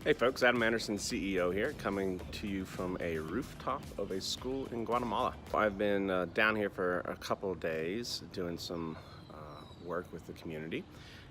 Hey folks, Adam Anderson, CEO here, coming to you from a rooftop of a school in Guatemala. I've been down here for a couple of days doing some work with the community,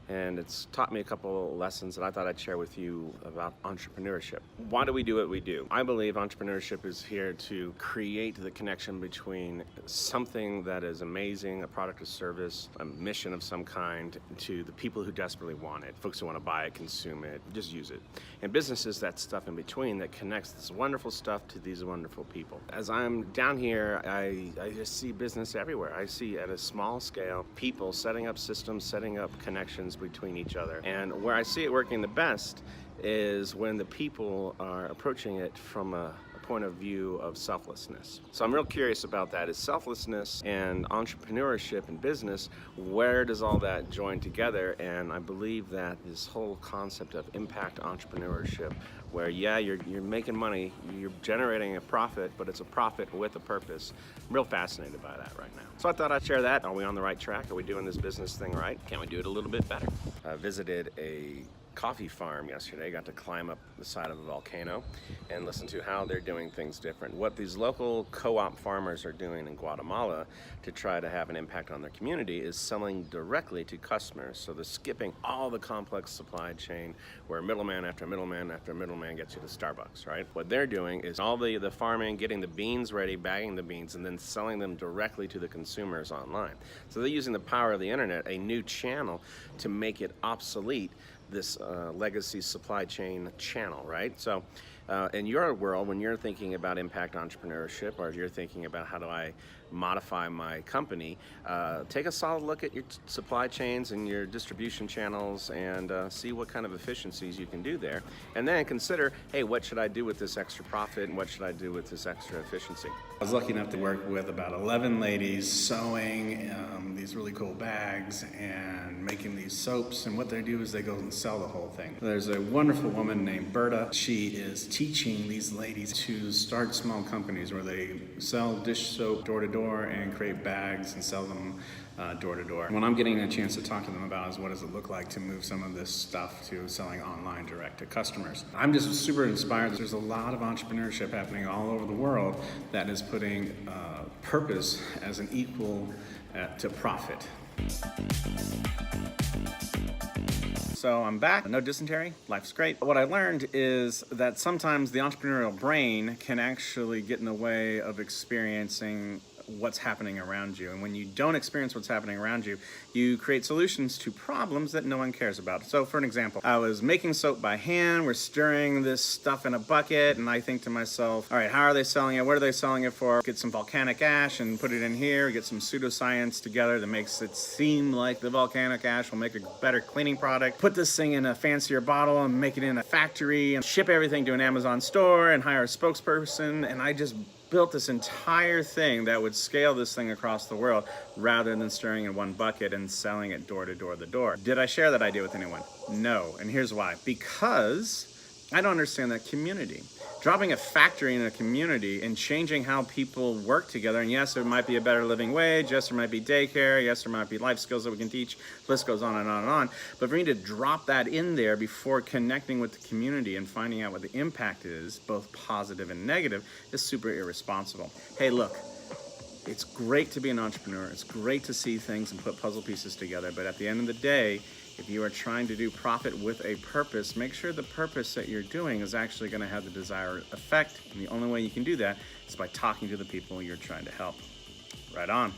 and it's taught me a couple lessons that I thought I'd share with you about entrepreneurship. Why do we do what we do? I believe entrepreneurship is here to create the connection between something that is amazing, a product or service, a mission of some kind, to the people who desperately want it, folks who want to buy it, consume it, just use it. And business is that stuff in between that connects this wonderful stuff to these wonderful people. As I'm down here, I just see business everywhere. I see at a small scale people setting up systems, setting up connections between each other. And where I see it working the best is when the people are approaching it from a point of view of selflessness. So I'm real curious about that. Is selflessness and entrepreneurship and business, where does all that join together? And I believe that this whole concept of impact entrepreneurship, where you're making money, you're generating a profit, but it's a profit with a purpose. I'm real fascinated by that right now. So I thought I'd share that. Are we on the right track? Are we doing this business thing right? Can we do it a little bit better? I visited a coffee farm yesterday. Got to climb up the side of a volcano and listen to how they're doing things different. What these local co-op farmers are doing in Guatemala to try to have an impact on their community is selling directly to customers. So they're skipping all the complex supply chain where middleman after middleman after middleman gets you to Starbucks, right? What they're doing is all the farming, getting the beans ready, bagging the beans, and then selling them directly to the consumers online. So they're using the power of the internet, a new channel, to make it obsolete, this legacy supply chain channel, right? So in your world, when you're thinking about impact entrepreneurship, or you're thinking about how do I modify my company, take a solid look at your supply chains and your distribution channels and see what kind of efficiencies you can do there. And then consider, hey, what should I do with this extra profit and what should I do with this extra efficiency? I was lucky enough to work with about 11 ladies sewing these really cool bags and making these soaps, and what they do is they go and sell the whole thing. There's a wonderful woman named Berta. She is teaching these ladies to start small companies where they sell dish soap door to door and create bags and sell them door to door. What I'm getting a chance to talk to them about is what does it look like to move some of this stuff to selling online direct to customers. I'm just super inspired. There's a lot of entrepreneurship happening all over the world that is putting purpose as an equal to profit. So I'm back, no dysentery, life's great. What I learned is that sometimes the entrepreneurial brain can actually get in the way of experiencing what's happening around you. And when you don't experience what's happening around you, you create solutions to problems that no one cares about. So for an example, I was making soap by hand, we're stirring this stuff in a bucket, and I think to myself, all right, how are they selling it? What are they selling it for? Get some volcanic ash and put it in here, get some pseudoscience together that makes it seem like the volcanic ash will make a better cleaning product. Put this thing in a fancier bottle and make it in a factory and ship everything to an Amazon store and hire a spokesperson, and I just built this entire thing that would scale this thing across the world rather than stirring in one bucket and selling it door to door to door. Did I share that idea with anyone? No, and here's why. Because I don't understand that community. Dropping a factory in a community and changing how people work together, and yes, there might be a better living wage, yes, there might be daycare, yes, there might be life skills that we can teach, list goes on and on and on, but for me to drop that in there before connecting with the community and finding out what the impact is, both positive and negative, is super irresponsible. Hey, look, it's great to be an entrepreneur, it's great to see things and put puzzle pieces together, but at the end of the day, if you are trying to do profit with a purpose, make sure the purpose that you're doing is actually going to have the desired effect. And the only way you can do that is by talking to the people you're trying to help. Right on.